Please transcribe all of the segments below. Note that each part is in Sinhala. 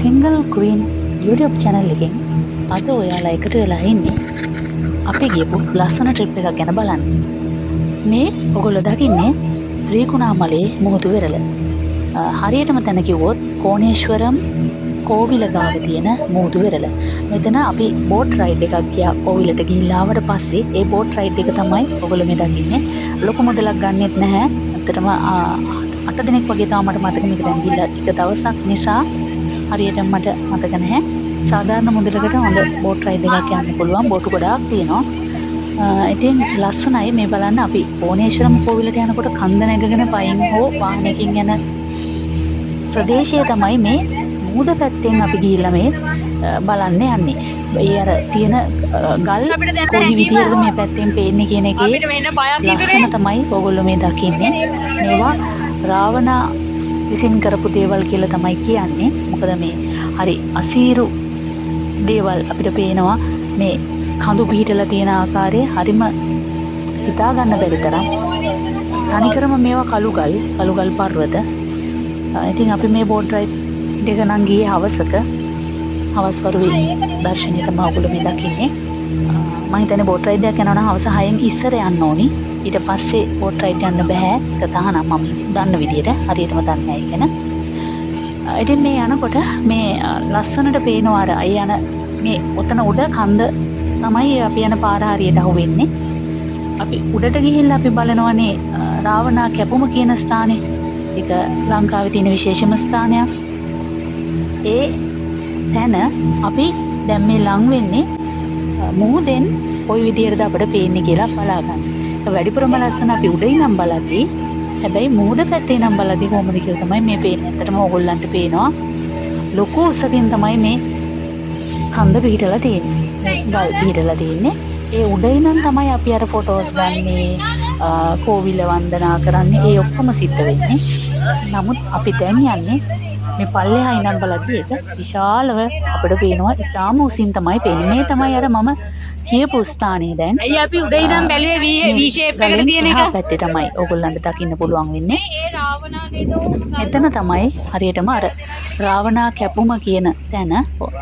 සිංගල් ක්වීන් YouTube channel එකෙන් අද ඔයාලා එකතු වෙලා ඉන්නේ අපි ගියපු ලස්සන ට්‍රිප් එකක් ගැන බලන්න. මේ ඔයගොල්ලෝ දකින්නේ ත්‍රිකුණාමලයේ මුහුදු වෙරළ. හරියටම තැන කිව්වොත් කෝණේශ්වරම් කෝවිල ගාව තියෙන මුහුදු වෙරළ. මෙතන අපි බෝට් රයිඩ් එකක් ගියා. කෝවිලට ගිහිල්ලා ආවට පස්සේ ඒ බෝට් රයිඩ් එක තමයි ඔයගොල්ලෝ මේ දකින්නේ. ලොකු මුදලක් ගන්නෙත් නැහැ. ඇත්තටම 8 දිනක් වගේ තමයි මට මතක මේක දැන් ගිහිල්ලා ටික දවසක් නිසා හරියටම මට මතක නැහැ. සාමාන්‍ය මුදලකට හොඳ බෝට් රයිඩ් එකක් යන්න පුළුවන්. බෝට් ගොඩාක් තියෙනවා. ඉතින් ලස්සනයි මේ බලන්න. අපි කෝණේශ්වරම් කෝවිලට යනකොට කන්ද නැගගෙන පයින් හෝ වාහනයකින් යන ප්‍රදේශය තමයි මේ මුහුද පැත්තෙන් අපි ගිහිල්ලා මේ බලන්න යන්නේ. ඒ අර තියෙන ගල් කොයි විදිහටද මේ පැත්තෙන් පේන්නේ කියන එකේ ලස්සන තමයි ඔයගොල්ලෝ මේ දකින්නේ. මේවා රාවණා විසින් කරපු දේවල් කියලා තමයි කියන්නේ. මොකද මේ හරි අසීරු දේවල් අපිට පේනවා. මේ කඳු පිහිටලා තියෙන ආකාරය හරිම හිතා ගන්න බැරි තරම්. තනිකරම මේවා කළුගල් පර්වත. ඉතින් අපි මේ බෝට් රයිඩ් එක නම් ගියේ හවස් වරුවේ දර්ශනය තමයි ඔයගොල්ලෝ මේ දකින්නේ. මම හිතන්නේ බෝට් රයිඩ් එකක් යනවා නම් හවස 6න් ඉස්සර යන්න ඕනි. ඊට පස්සේ බෝට් රයිඩ් යන්න බෑ. ඒක තහනම් මම දන්න විදියට හරියටම දන්නේ නැහැ කියන. ඉතින් මේ යනකොට මේ ලස්සනට පේනවා අර අය යන මේ ඔතන උඩ කන්ද තමයි අපි යන පාර හරියට අහුවෙන්නේ. අපි උඩට ගිහිල්ලා අපි බලනවානේ රාවණා කැපුම කියන ස්ථානේ. ඒක ලංකාවේ තියෙන විශේෂම ස්ථානයක්. ඒ තැන අපි දැන් මේ ලං වෙන්නේ මුහුදෙන් කොයි විදියටද අපිට පේන්නේ කියලා බලා ගන්න. වැඩිපුරම ලස්සන අපි උඩ ඉඳන් බලද්දී හැබැයි මුහුද පැත්තේ ඉඳන් බලද්දී කොහොමද කියලා තමයි මේ පේන්නේ. ඇත්තටම ඕගොල්ලන්ට පේනවා ලොකු උසකින් තමයි මේ කන්ද පිහිටලා තියෙන්නේ. ගල් පිහිටලා තියෙන්නේ. ඒ උඩ ඉඳන් තමයි අපි අර ෆොටෝස් ගන්නේ, කෝවිල වන්දනා කරන්නේ. ඒ ඔක්කොම සිද්ධ වෙන්නේ. නමුත් අපි දැන් යන්නේ මේ පල්ලෙහා ඉඳන් බලද්දී ඒක විශාලව අපිට පේනවා. ඊටාම උසින් තමයි පේන්නේ. මේ තමයි අර මම කියපු ස්ථානේ දැන්. අයිය අපි උඩ ඉඳන් බැලුවේ V shape එකකට තියෙන එක. පැත්තේ තමයි ඕගොල්ලන්ට දකින්න පුළුවන් වෙන්නේ. ඒ රාවණා නේද? එතන තමයි හරියටම අර රාවණා කැපුම කියන තැන.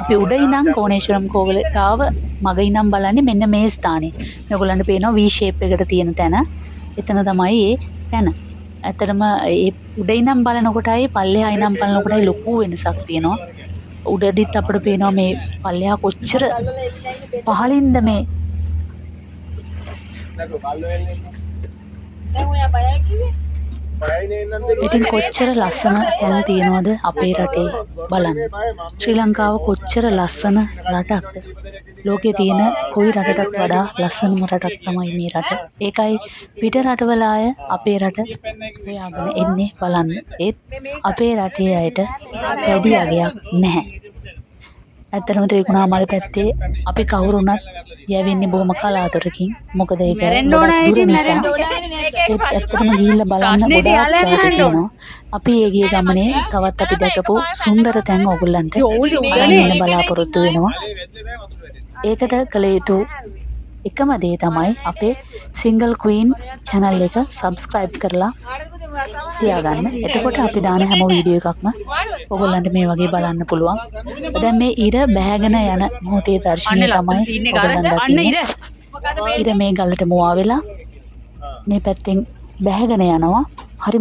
අපි උඩ ඉඳන් කෝණේශ්වරම් කෝවිල ගාව මග ඉඳන් බලන්නේ මෙන්න මේ ස්ථානේ. මේගොල්ලන්ට පේනවා V shape එකට තියෙන තැන. එතන තමයි ඒ තැන. ඇත්තටම ඒ උඩ ඉඳන් බලනකොටයි පල්ලෙහා ඉඳන් බලනකොටයි ලොකු වෙනසක් තියෙනවා. උඩදිත් අපිට පේනවා මේ පල්ලෙහා කොච්චර පහළින්ද මේ. ඉතින් කොච්චර ලස්සන තැන් තියෙනවද අපේ රටේ බලන්න. ශ්‍රී ලංකාව කොච්චර ලස්සන රටක්ද. ලෝකේ තියෙන කොයි රටටත් වඩා ලස්සනම රටක් තමයි මේ රට. ඒකයි පිට රටවල අය අපේ රට හොයාගෙන එන්නේ බලන්න. ඒත් අපේ රටේ අයට වැඩි අගයක් නැහැ. ඇත්තටම ත්‍රිකුණාමල පැත්තේ අපි කවුරුණත් යවෙන්නේ බොහොම කලාතුරකින්. මොකද ඒක දුර නිසා. ඒත් ඇත්තටම ගිහිල්ලා බලන්න ගොඩාක් චාරිත තියෙනවා. අපි ඒ ගිය ගමනේ තවත් අපි දැකපු සුන්දර තැන් ඕගොල්ලන්ට බලන්න බලාපොරොත්තු වෙනවා. ඒකට කළ යුතු එකම දේ තමයි අපේ සිංගල් ක්වීන් channel එක subscribe කරලා තියාගන්න. එතකොට අපි දාන හැම වීඩියෝ එකක්ම ඔයගොල්ලන්ට මේ වගේ බලන්න පුළුවන්. දැන් මේ ඉර බැහැගෙන යන මොහොතේ දර්ශනය තමයි ඔයගොල්ලන් දකින්නේ. ඉර මේ ගලට මුවා වෙලා මේ පැත්තෙන් බැහැගෙන යනවා. හරි